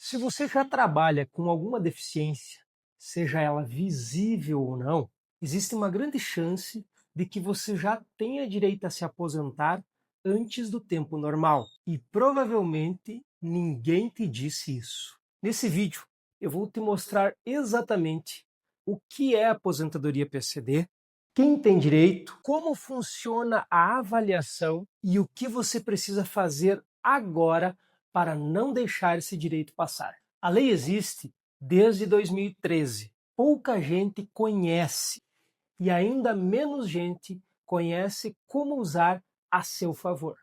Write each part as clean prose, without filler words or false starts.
Se você já trabalha com alguma deficiência, seja ela visível ou não, existe uma grande chance de que você já tenha direito a se aposentar antes do tempo normal. E provavelmente ninguém te disse isso. Nesse vídeo, eu vou te mostrar exatamente o que é a aposentadoria PCD, quem tem direito, como funciona a avaliação e o que você precisa fazer agora para não deixar esse direito passar. A lei existe desde 2013. Pouca gente conhece e ainda menos gente conhece como usar a seu favor.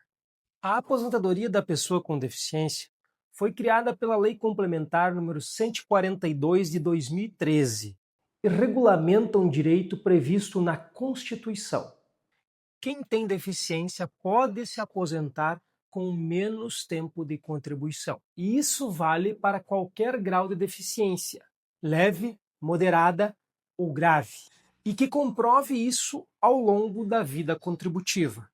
A aposentadoria da pessoa com deficiência foi criada pela Lei Complementar número 142 de 2013 e regulamenta um direito previsto na Constituição. Quem tem deficiência pode se aposentar com menos tempo de contribuição. E isso vale para qualquer grau de deficiência, leve, moderada ou grave, e que comprove isso ao longo da vida contributiva.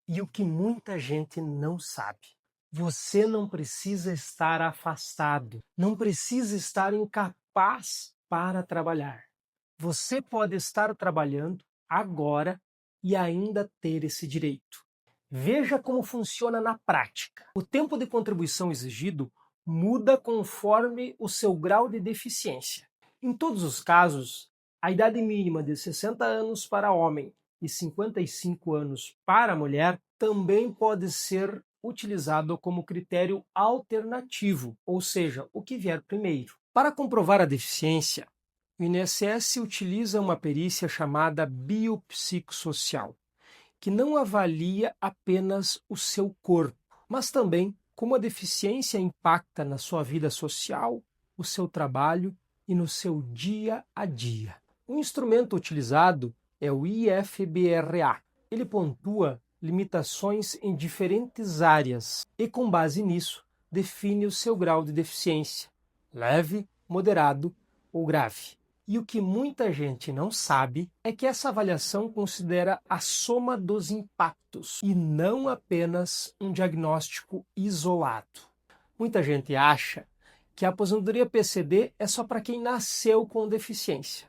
E o que muita gente não sabe: você não precisa estar afastado, não precisa estar incapaz para trabalhar. Você pode estar trabalhando agora e ainda ter esse direito. Veja como funciona na prática. O tempo de contribuição exigido muda conforme o seu grau de deficiência. Em todos os casos, a idade mínima de 60 anos para homem e 55 anos para mulher também pode ser utilizado como critério alternativo, ou seja, o que vier primeiro. Para comprovar a deficiência, o INSS utiliza uma perícia chamada biopsicossocial, que não avalia apenas o seu corpo, mas também como a deficiência impacta na sua vida social, o seu trabalho e no seu dia a dia. O instrumento utilizado é o IFBRA. Ele pontua limitações em diferentes áreas e, com base nisso, define o seu grau de deficiência, leve, moderado ou grave. E o que muita gente não sabe é que essa avaliação considera a soma dos impactos e não apenas um diagnóstico isolado. Muita gente acha que a aposentadoria PCD é só para quem nasceu com deficiência.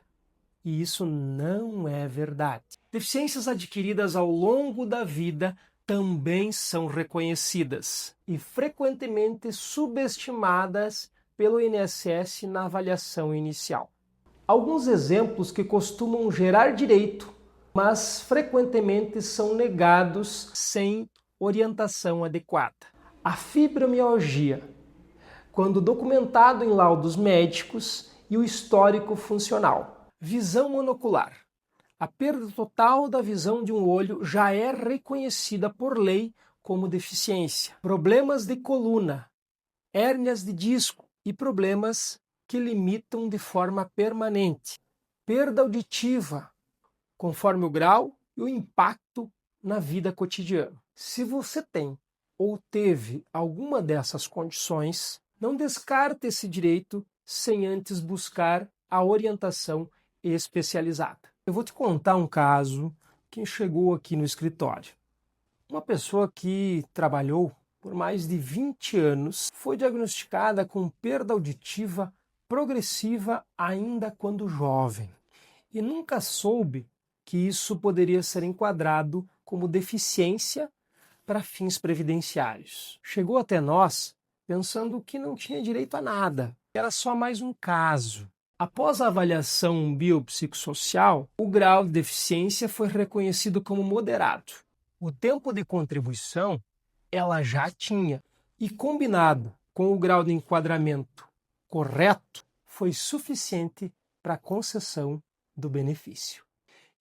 E isso não é verdade. Deficiências adquiridas ao longo da vida também são reconhecidas e frequentemente subestimadas pelo INSS na avaliação inicial. Alguns exemplos que costumam gerar direito, mas frequentemente são negados sem orientação adequada. A fibromialgia, quando documentado em laudos médicos, e o histórico funcional. Visão monocular. A perda total da visão de um olho já é reconhecida por lei como deficiência. Problemas de coluna, hérnias de disco e problemas que limitam de forma permanente. Perda auditiva, conforme o grau e o impacto na vida cotidiana. Se você tem ou teve alguma dessas condições, não descarte esse direito sem antes buscar a orientação especializada. Eu vou te contar um caso que chegou aqui no escritório. Uma pessoa que trabalhou por mais de 20 anos foi diagnosticada com perda auditiva progressiva ainda quando jovem e nunca soube que isso poderia ser enquadrado como deficiência para fins previdenciários. Chegou até nós pensando que não tinha direito a nada, era só mais um caso. Após a avaliação biopsicossocial, o grau de deficiência foi reconhecido como moderado. O tempo de contribuição ela já tinha, e combinado com o grau de enquadramento correto, foi suficiente para a concessão do benefício.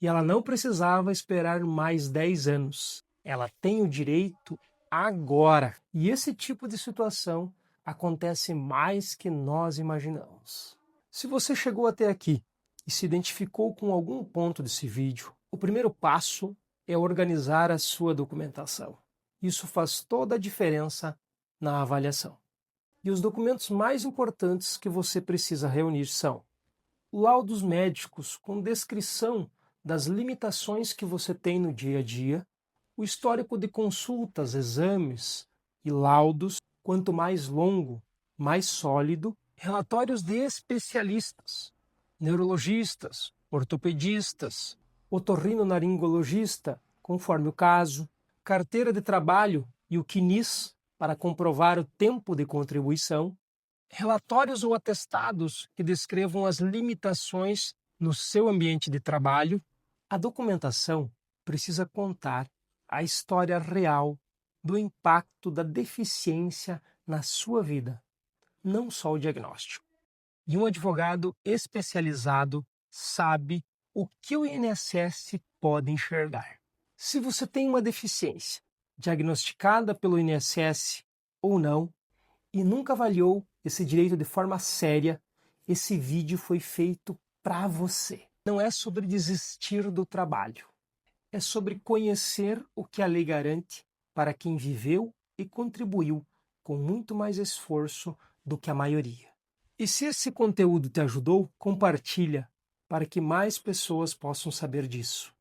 E ela não precisava esperar mais 10 anos. Ela tem o direito agora. E esse tipo de situação acontece mais que nós imaginamos. Se você chegou até aqui e se identificou com algum ponto desse vídeo, o primeiro passo é organizar a sua documentação. Isso faz toda a diferença na avaliação. E os documentos mais importantes que você precisa reunir são laudos médicos com descrição das limitações que você tem no dia a dia, o histórico de consultas, exames e laudos. Quanto mais longo, mais sólido, relatórios de especialistas, neurologistas, ortopedistas, otorrinolaringologista, conforme o caso, carteira de trabalho e o CNIS para comprovar o tempo de contribuição, relatórios ou atestados que descrevam as limitações no seu ambiente de trabalho. A documentação precisa contar a história real do impacto da deficiência na sua vida, não só o diagnóstico. E um advogado especializado sabe o que o INSS pode enxergar. Se você tem uma deficiência diagnosticada pelo INSS ou não, e nunca avaliou esse direito de forma séria, esse vídeo foi feito para você. Não é sobre desistir do trabalho. É sobre conhecer o que a lei garante para quem viveu e contribuiu com muito mais esforço do que a maioria. E se esse conteúdo te ajudou, compartilha para que mais pessoas possam saber disso.